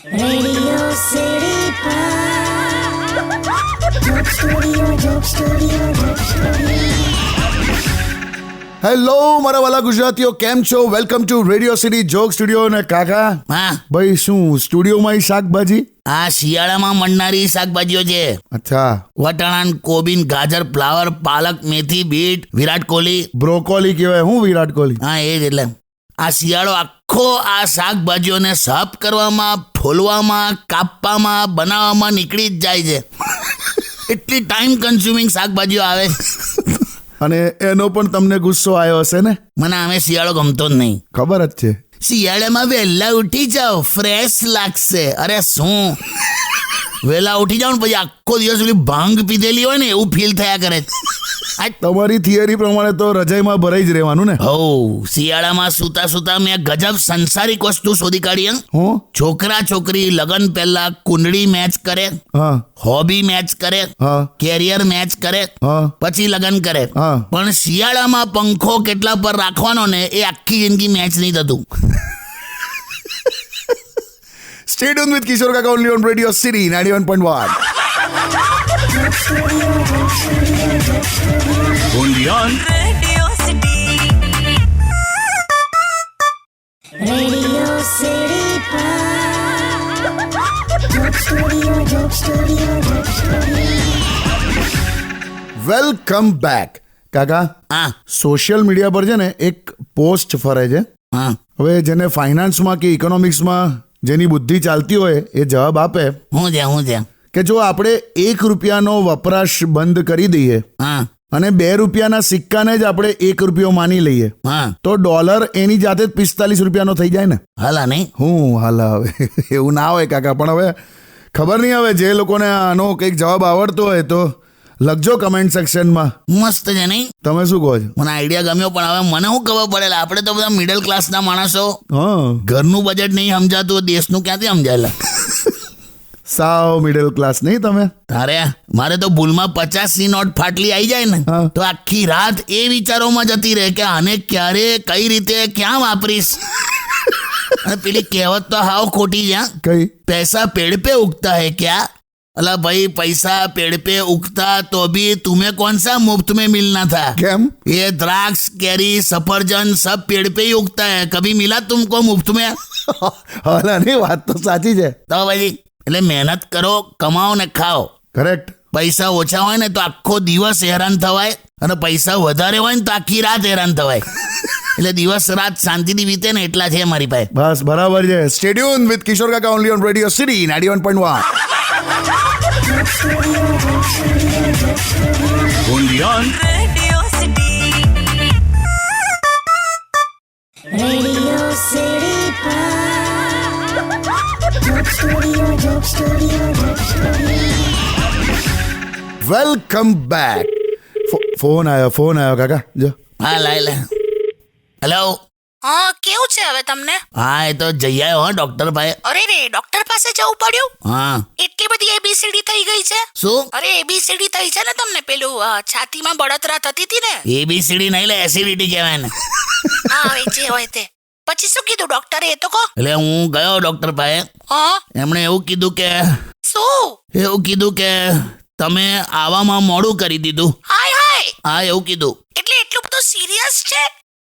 Radio City Pod. Joke Studio, Joke Studio, Joke Studio. Hello મારા વાલા ગુજરાતીઓ, કેમ છો? Welcome to radio city joke studio. ને કાકા હા, ભાઈ, શું સ્ટુડિયોમાં શાકભાજી? આ શિયાળામાં મળનારી શાકભાજીઓ છે. અચ્છા, વટાણા, કોબીન, ગાજર, ફ્લાવર, પાલક, મેથી, બીટ, વિરાટ કોહલી. બ્રોકોલી કહેવાય. હું વિરાટ કોહલી? હા, એ જ. એટલે આ શિયાળો આખો આ શાકભાજીઓને સાફ કરવામાં, ફોલવામાં, કાપવામાં, બનાવવામાં નીકળી જ જાય છે. એટલી ટાઈમ કન્ઝ્યુમિંગ શાકભાજીઓ આવે. અને એનો પણ તમને ગુસ્સો આવ્યો હશે ને? મને આમે શિયાળો ગમતો જ નહીં. ખબર જ છે. શિયાળામાં વહેલા ઉઠી જાઓ, ફ્રેશ લાગશે. અરે શું, વહેલા ઉઠી જાઓ ને પછી આખો દિવસ પેલી ભાંગ પીધેલી હોય ને એવું ફીલ થયા કરે. તમારી થિયરી પ્રમાણે તો રજાઈમાં ભરાઈ જ રહેવાનું ને? હો, શિયાળામાં સુતા સુતા મેં ગજબ સંસારિક વસ્તુ શોધી કાઢી. હું? છોકરા છોકરી લગન પહેલા કુંડળી મેચ કરે, હા હોબી મેચ કરે, હા કેરિયર મેચ કરે, હા પછી લગન કરે. હા. પણ શિયાળામાં પંખો કેટલા પર રાખવાનો ને એ આખી જિંદગી મેચ નહીં થતું. Stay tuned with Kishore Kaka only on Radio City 91.1. Only on Radio City Pod. Joke Studio, Joke Studio, Joke Studio. Welcome back. કાકા, હા સોશિયલ મીડિયા પર છે ને એક પોસ્ટ ફરે છે. હા હવે જેને ફાઇનાન્સમાં કે ઇકોનોમિક્સમાં જેની બુદ્ધિ ચાલતી હોય એ જવાબ આપે હું છે કે જો આપણે ₹1 વપરાશ બંધ કરી દઈએ હા અને ₹2 સિક્કાને જ આપણે ₹1 માની લઈએ હા તો ડોલર એની જાતે જ ₹45 થઈ જાય ને? હાલા નહીં. હું હાલ હવે એવું ના હોય કાકા, પણ હવે ખબર નહીં. હવે જે લોકોને આનો કંઈક જવાબ આવડતો હોય તો લખજો કમેન્ટ સેક્શનમાં. મસ્ત છે નહીં? તમે શું કહો છો? મને આઈડિયા ગમ્યો, પણ હવે મને શું ખબર પડેલા, આપણે તો બધા મિડલ ક્લાસના માણસો, હા, ઘરનું બજેટ નહીં સમજાતું, દેશનું ક્યાંથી સમજાયેલા. સાવ મિડલ ક્લાસ નહીં તમે? તારે મારે તો ભૂલમાં 50ની નોટ ફાટલી આવી જાય ને હા. તો આખી રાત એ વિચારોમાં જતી રહે કે આને ક્યારે કઈ રીતે ક્યાં વાપરીશ. અને પેલી કહેવત તો હાવ ખોટી છે. કઈ? પૈસા પેડ પે ઉગતા હે ક્યાં? અલા ભાઈ, પૈસા પેડ पे उगता तो भी तुम्हें कौन सा मुफ्त में मिलना था? કેમ? ये द्राक्ष, कैरी, सफरजन सब पेड़ पे ही उगता है, कभी मिला तुमको मुफ्त में? હાલા નહીં, વાત તો સાચી છે. તો ભાઈ, એટલે મહેનત કરો, કમાઓ ને ખાઓ. કરેક્ટ. પૈસા ઓછા હોય ને તો આખો દિવસ હેરાન થવાય, અને પૈસા વધારે હોય ને તો આખી રાત હેરાન થવાય. એટલે દિવસ રાત શાંતિથી વીતે ને એટલા છે મારી પાસે. બસ બરાબર છે. સ્ટે ટ્યુન વિથ કિશોર કાકા only on radio city 91.1. Only on Radio City Pod. Joke Studio, Joke Studio, Joke Studio. Welcome back. Phone આવ્યો કાકા. જો હા, લે. હેલો. હા, કેવું છે હવે તમને? હા, એ તો જઈ આવ્યો હા ડોક્ટર ભાઈ. અરે રે, ડોક્ટર પાસે જવું પડ્યું? હા. એટલી બધી એબીસીડી થઈ ગઈ છે? શું? અરે એબીસીડી થઈ છે ને તમને, પેલું છાતીમાં બળતરા થતી હતી ને? ABCD નહીં, લે એસિડિટી કહેવાય ને. હા, હવે જે હોય તે. પછી શું કીધું ડોક્ટરે, એ તો કહો. એટલે હું ગયો ડોક્ટર પાસે. હા, એમણે એવું કીધું કે તમે આવવામાં મોડું કરી દીધું. હાય હાય, હા, એવું કીધું. એટલે એટલું બધું સિરિયસ છે?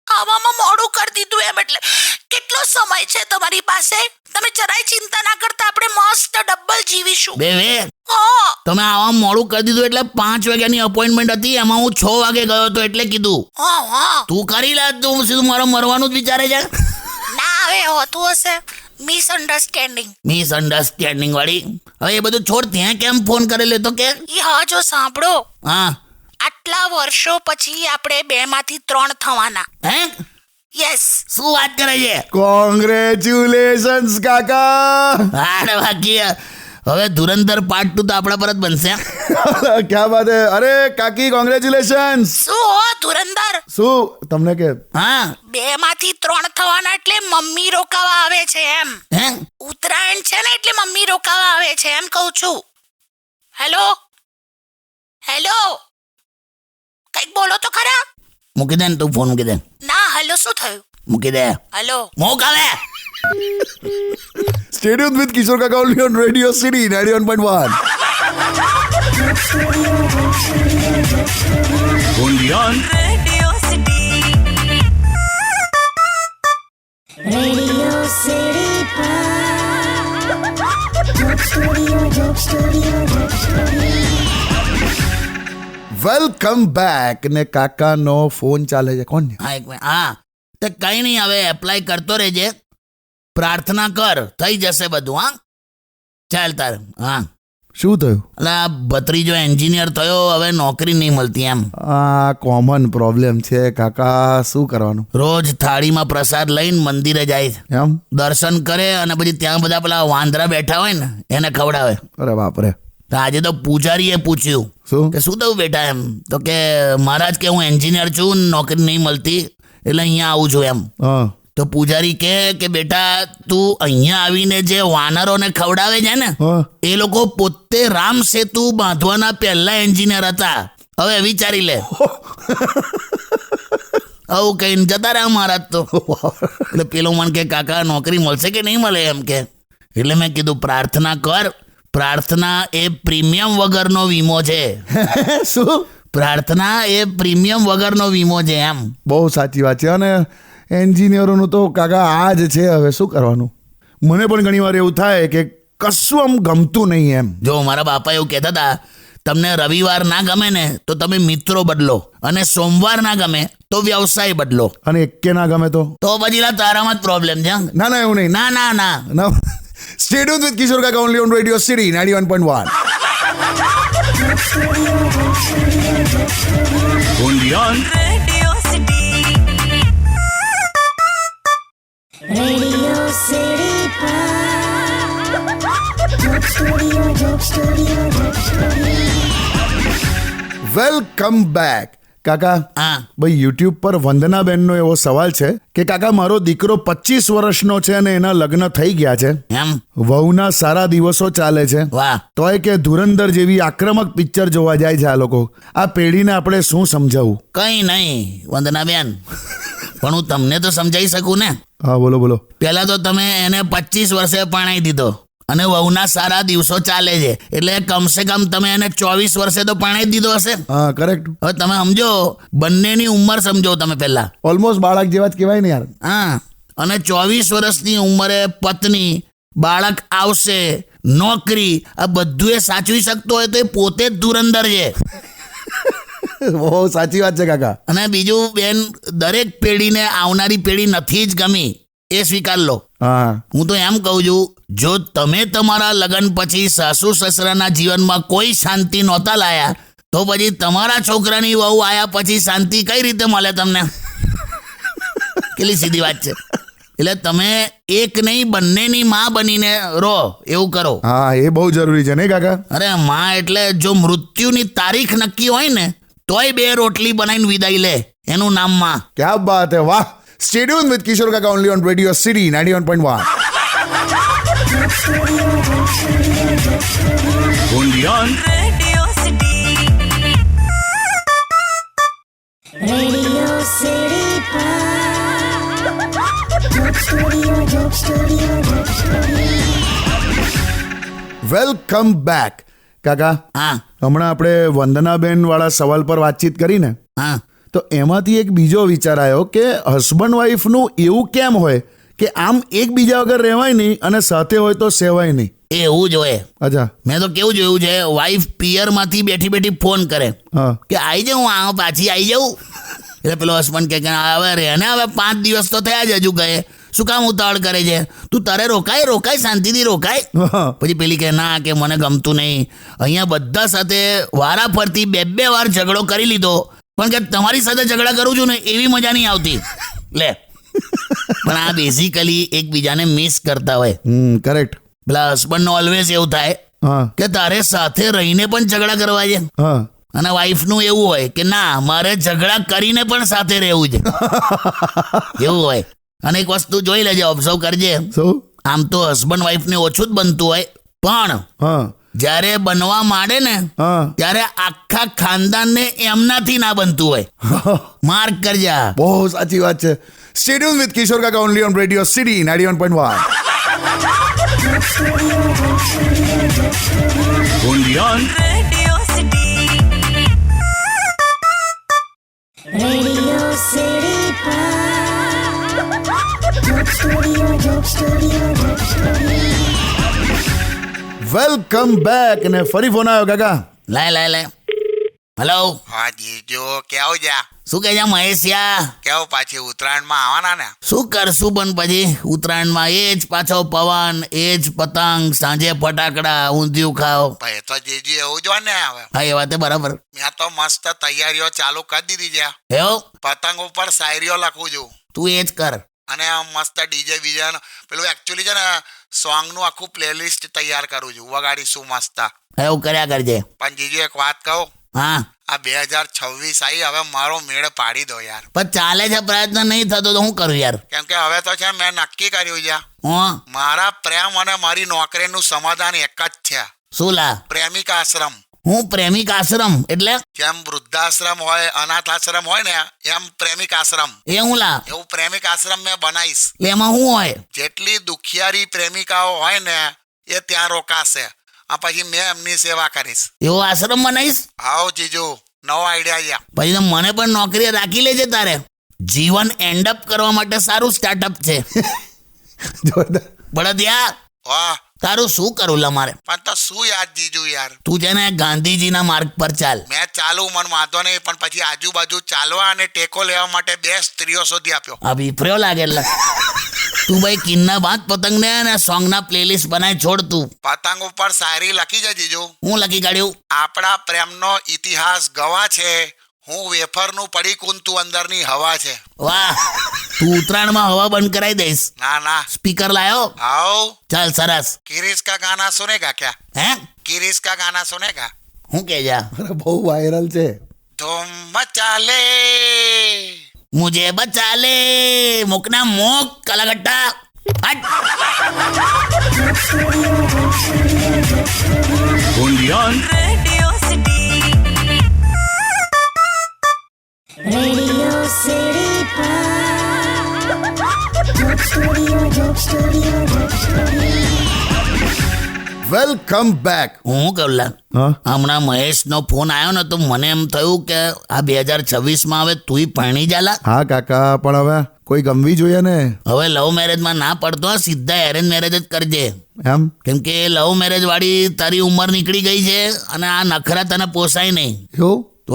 આવવામાં મોડું કરી દીધું એમ? એટલે કેટલો સમય છે તમારી પાસે? તમે જરાય ચિંતા ના કરતા, આપણે મસ્ત ડબલ જીવીશું. બે હા. તમે આવવામાં મોડું કરી દીધું એટલે 5 વાગ્યાની અપોઇન્ટમેન્ટ હતી, એમાં હું 6 વાગે ગયો હતો એટલે કીધું. હા, તું કરી લે, તું સીધું મારે મરવાનું જ વિચારે છે. ના, હવે હોતું હશે મિસઅન્ડરસ્ટેન્ડિંગ. મિસઅન્ડરસ્ટેન્ડિંગ વાળી. હવે એ બધું છોડ, ત્યાં કેમ ફોન કરેલો તો કે? હા, જો સાંભળો, હા. આટલા વર્ષો પછી આપણે 2માંથી 3 થવાના. હે? યસ. શું વાત કરે છે? કોંગ્રેચ્યુલેશન્સ કાકા. અરે બાકી હવે ધુરંધર પાર્ટ 2 તો આપણા પર જ બનશે. ક્યાં વાત હે. અરે કાકી, કોંગ્રેચ્યુલેશન્સ. શું હો ધુરંધર? શું તમને કે? હા. 2માંથી 3 થવાના એટલે મમ્મી રોકાવા આવે છે એમ. હે? ઉત્તરાયણ છે ને એટલે મમ્મી રોકાવા આવે છે એમ કહું છું. હેલો, કંઈક બોલો તો ખરા. મૂકી દે ને તું ફોન મૂકી દે. ના, હેલો શું થયું? મૂકી દે. હલો મૂક હવે. સ્ટેડિયમ વિથ કિશોર કાકા only on radio city 91.1. Radio city પર જોક સ્ટુડિયો વેલકમ બેક. ને કાકાનો ફોન ચાલે છે. કોણ? હા એક મિનિટ. હા તે કંઈ નહીં, હવે એપ્લાય કરતો રહેજે, પ્રાર્થના કર, થઈ જશે બધું. હા ચાલ તાર. હા શું થયું? એટલે આ ભત્રીજો એન્જિનિયર થયો, હવે નોકરી નહીં મળતી એમ. આ કોમન પ્રોબ્લેમ છે કાકા. શું કરવાનું? રોજ થાળીમાં પ્રસાદ લઈને મંદિરે જાય, એમ? દર્શન કરે અને પછી ત્યાં બધા પેલા વાંદરા બેઠા હોય ને એને ખવડાવે. અરે બાપરે. તો આજે તો પૂજારીએ પૂછ્યું શું? કે શું થયું બેટા એમ. તો કે મહારાજ કે હું એન્જિનિયર છું, નોકરી નહીં મળતી એટલે અહીંયા આવું છું એમ. હા. તો પૂજારી કે બેટા તું અહીંયા આવીને જે વાનરોને ખવડાવે છે ને હા. એ લોકો પોતે રામ સેતુ બાંધવાના પહેલા એન્જિનિયર હતા. હવે વિચારી લે. આવું કહીને જતા રહ્યા મહારાજ તો. એટલે પેલો મને કે કાકા નોકરી મળશે કે નહીં મળે એમ કે. એટલે મેં કીધું પ્રાર્થના કર, પ્રાર્થના એ પ્રીમિયમ વગરનો વીમો છે. શું? પ્રાર્થના એ પ્રીમિયમ વગરનો વીમો છે એમ. બહુ સાચી વાત છે. અને એન્જિનિયરોનું તો કાકા આ જ છે. હવે શું કરવાનું? મને પણ ઘણી વાર એવું થાય કે કશું આમ ગમતું નહીં એમ. જો મારા બાપા એવું કહેતા હતા, તમને રવિવાર ના ગમે ને તો તમે મિત્રો બદલો, અને સોમવાર ના ગમે તો વ્યવસાય બદલો. અને એકે ના ગમે તો? તો પછી લા તારામાં જ પ્રોબ્લેમ છે. ના ના એવું નહીં. ના ના ના ના. સ્ટેડિયમ વિથ કિશોર કાકા only on radio city 91.1. Radio city પર જોક સ્ટુડિયો વેલકમ બેક. કાકા હા ભાઈ, યુટ્યુબ પર વંદનાબેનનો એવો સવાલ છે કે કાકા મારો દીકરો 25 વર્ષનો છે અને એના લગ્ન થઈ ગયા છે, એમ. વહુના સારા દિવસો ચાલે છે, વાહ. તોય કે ધુરંધર જેવી આક્રમક પિક્ચર જોવા જાય છે આ લોકો. આ પેઢીને આપણે શું સમજાવવું? કઈ નહીં વંદનાબેન, પણ હું તમને તો સમજાવી શકું ને. હા બોલો બોલો. પહેલા તો તમે એને 25 વર્ષે પરણાવી દીધો અને વહુના સારા દિવસો ચાલે છે, એટલે કમસે કમ તમે એને 24 વર્ષે તો પરણાવી દીધો હશે. હા કરેક્ટ. હવે તમે સમજો, બંનેની ઉંમર સમજો તમે પહેલા. ઓલમોસ્ટ બાળક જેવા જ કહેવાય ને યાર. હા, અને 24 વર્ષની ઉંમરે પત્ની, બાળક આવશે, નોકરી, આ બધું એ સાચવી શકતો હોય તો એ પોતે જ ધુરંધર છે. બહુ સાચી વાત છે કાકા. અને બીજું બેન, દરેક પેઢીને આવનારી પેઢી નથી જ ગમી, એ સ્વીકાર લો. હા. હું તો એમ કહું છું, જો તમે તમારા લગ્ન પછી સાસુ સસરાના જીવનમાં કોઈ શાંતિ નહોતા લાયા, તો પછી તમારા છોકરાની વહુ આયા પછી શાંતિ કઈ રીતે મળે તમને? કેટલી સીધી વાત છે. એટલે તમે એક નહીં બંનેની માં બનીને રહો, એવું કરો. હા એ બહુ જરૂરી છે નહીં કાકા? અરે માં એટલે જો મૃત્યુની તારીખ નક્કી હોય ને તોય 2 રોટલી બનાવીને વિદાય લે, એનું નામ માં. ક્યાં બાત હે, વાહ. સ્ટેડિયમ વિથ કિશોર કાકા only on radio city 91.1. Radio city પર જોક સ્ટુડિયો વેલકમ બેક. કાકા હા હમણાં આપણે વંદનાબેન વાળા સવાલ પર વાતચીત કરી ને, હા તો એમાંથી એક બીજો વિચાર આવ્યો કે હસબન્ડ વાઈફનું એવું કેમ હોય કે આમ એકબીજા વગર રહેવાય નહીં અને સાથે હોય તો સેવાય નહીં? એવું જ હોય. અચ્છા. મેં તો કેવું જોયું છે, વાઈફ પિયરમાંથી બેઠી બેઠી ફોન કરે હા. કે આવી જાઉં, આ પાછી આવી જાઉં. એટલે પેલો હસબન્ડ કે હવે રે ને, હવે 5 દિવસ તો થયા જ, હજુ ગયે, શું કામ ઉતાવળ કરે છે? તું તારે રોકાય શાંતિથી રોકાય. હા. પછી પેલી કે ના, કે મને ગમતું નહીં, અહીંયા બધા સાથે વારા ફરતી 2 વાર ઝઘડો કરી લીધો, પણ કે તમારી સાથે ઝઘડા કરું છું ને એવી મજા નહીં આવતી. લે. પણ આ બેઝિકલી એકબીજાને મિસ કરતા હોય. કરેક્ટ. પેલા હસબન્ડનો ઓલવેઝ એવું થાય હા. કે તારે સાથે રહીને પણ ઝઘડા કરવા છે, હા. અને વાઈફનું એવું હોય કે ના, મારે ઝઘડા કરીને પણ સાથે રહેવું છે. એવું હોય. અને એક વસ્તુ જોઈ લેજે, ઓબ્ઝર્વ કરજે, શું? આમ તો હસબન્ડ વાઈફને ઓછું જ બનતું હોય, પણ હા. જ્યારે બનવા માંડે ને હા. ત્યારે આખા ખાનદાનને એમનાથી ના બનતું હોય. માર્ક કરજા. બહુ સાચી વાત છે. Stay tuned with Kishore Kaka only on Radio City 91.1. Only on Radio City Joke Studio, Joke Studio, Joke Studio. Welcome back. અને ફરી ફોન આવ્યો કાકા. લે હેલો, હા જીજો કેવું જા શું કહે છે મહેશિયા? કેવું પાછી ઉત્તરાયણમાં આવવાના ને શું કરશું પણ પછી ઉત્તરાયણમાં એ જ પાછો પવન, એ જ પતંગ, સાંજે ફટાકડા, ઊંધિયું ખાઓ. ભાઈ તો જીજુ એવું જો ને હવે હા, એ વાત બરાબર. મેં તો મસ્ત તૈયારીઓ ચાલુ કરી દીધી છે. એવું પતંગ ઉપર શાયરીઓ લખું છું તું એ જ કર. અને મસ્ત ડીજે બીજે પેલું એકચ્યુઅલી છે ને સોંગનું આખું પ્લેલિસ્ટ તૈયાર કરું છું, વગાડીશું મસ્ત. એવું કર્યા કરજે. પણ જીજુ એક વાત કહું, હા, આ 2026 આવી હવે મારો મેળ પાડી દો યાર. પણ ચાલે છે, પ્રયત્ન નહીં થતો તો હું કરું યાર? કેમ કે હવે તો છે મેં નક્કી કર્યું છે, હા, મારા પ્રેમ અને મારી નોકરીનું સમાધાન એક જ છે, શું લા? પ્રેમિક આશ્રમ. હું પ્રેમિક આશ્રમ એટલે? જેમ વૃદ્ધાશ્રમ હોય, અનાથ આશ્રમ હોય ને, એમ પ્રેમિક આશ્રમ. એ હું લા? એવું પ્રેમિક આશ્રમ મેં બનાવીશ. એટલે એમાં શું હોય? જેટલી દુખિયારી પ્રેમિકાઓ હોય ને એ ત્યાં રોકાશે. આ પછી મેં એમની સેવા કરીશ. એવો આશ્રમ બનાવીશ? આવો જીજુ, નવો આઈડિયા છે. પછી તો મને પણ નોકરી રાખી લેજે તારે. જીવન એન્ડ અપ કરવા માટે સારું સ્ટાર્ટઅપ છે. જોરદાર. બળદિયા, વાહ, તારું શું કરું લા મારે? પણ તો શું યાદ જીજુ યાર, તું છે ને ગાંધીજીના માર્ગ પર ચાલ. મેં ચાલુ મન વાંધો નહીં, પણ પછી આજુબાજુ ચાલવા અને ટેકો લેવા માટે 2 સ્ત્રીઓ શોધી આપ્યો. આ વિફર્યો લાગે એટલે. તું ભાઈ કિન્ના બાદ પતંગ ને અને સોંગના પ્લેલિસ્ટ બનાવી છોડ તું. પતંગ ઉપર શાયરી લખી છે જીજુ. હું લખી કાઢ્યું? આપણા પ્રેમનો ઇતિહાસ ગવા છે, હું વેફરનું પડીકું, તું અંદરની હવા છે. વાહ, તું ઉત્તરાયણમાં હવા બંધ કરાવી દઈશ. ના ના, સ્પીકર લાયો? आओ ચાલ, સરસ. किरिस का गाना सुनेगा क्या? હે, किरिस का गाना सुनेगा? હું કે જા? અરે બહુ વાયરલ છે. धूम मचा ले. મુજે બચા લે. મુકના મોક કલાગટ્ટા. હટ. only on Radio City Joke Studio, Joke Studio, Joke Studio. Welcome back. હું કરું લા? હા, હમણાં મહેશનો ફોન આવ્યો ને તો મને એમ થયું કે આ 2026માં હવે તુંય પરણી જાલા. હા કાકા, પણ હવે કોઈ ગમવી જોઈએ ને. હવે લવ મેરેજમાં ના પડતો, સીધા એરેન્જ મેરેજ જ કરજે. એમ કેમ કે લવ મેરેજ વાળી તારી ઉંમર નીકળી ગઈ છે અને આ નખરા તને પોસાય નહીં. એવું? તો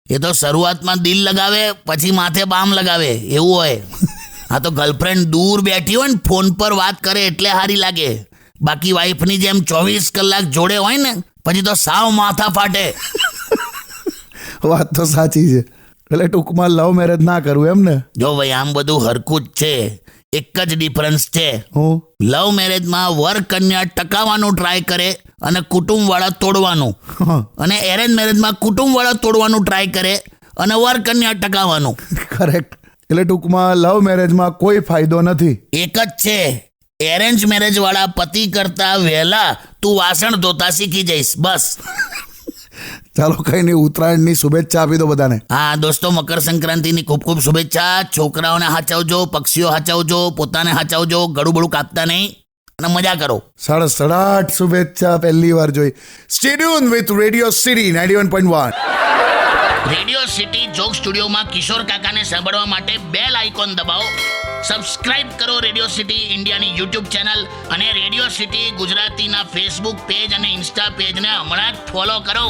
એ તો શરૂઆતમાં દિલ લગાવે, પછી માથે બામ લગાવે, એવું હોય. આ તો ગર્લફ્રેન્ડ દૂર બેઠી હોય ને ફોન પર વાત કરે એટલે સારી લાગે. બાકી વાઈફની જેમ 24 કલાક જોડે હોય ને પછી તો સાવ માથા ફાટે. વાત તો સાચી છે. એટલે ટૂંકમાં લવ મેરેજ ના કરવું એમ ને? જો ભાઈ, આમ બધું હરખું જ છે, એક જ ડિફરન્સ છે. હું લવ મેરેજમાં વર કન્યા ટકાવવાનું ટ્રાય કરે અને કુટુંબવાળા તોડવાનું, હા, અને એરેન્જ મેરેજમાં કુટુંબવાળા તોડવાનું ટ્રાય કરે અને વર કન્યા ટકાવવાનું. કરેક્ટ. એટલે ટૂંકમાં લવ મેરેજમાં કોઈ ફાયદો નથી. એક જ છે, એરેન્જ મેરેજ વાળા પતિ કરતા વહેલા તું વાસણ ધોતા શીખી જઈશ, બસ. ચાલો કઈ નહીં, ઉત્તરાયણની શુભેચ્છા આપી દો બધાને. હા દોસ્તો, મકર સંક્રાંતિની ખૂબ ખૂબ શુભેચ્છા. છોકરાઓને હાચવજો, પક્ષીઓ હાચવજો, પોતાને હાચવજો, ગળું બળું કાપતા નહીં અને મજા કરો. 67 શુભેચ્છા પહેલી વાર જોઈ. Stay tune with radio city 91.1. Radio city joke સ્ટુડિયોમાં કિશોર કાકાને સાંભળવા માટે બેલ આઇકોન દબાવો. સબસ્ક્રાઇબ કરો રેડિયો સિટી ઇન્ડિયાની યુટ્યુબ ચેનલ અને રેડિયો સિટી ગુજરાતીના ફેસબુક પેજ અને ઇન્સ્ટા પેજને હમણાં જ ફોલો કરો.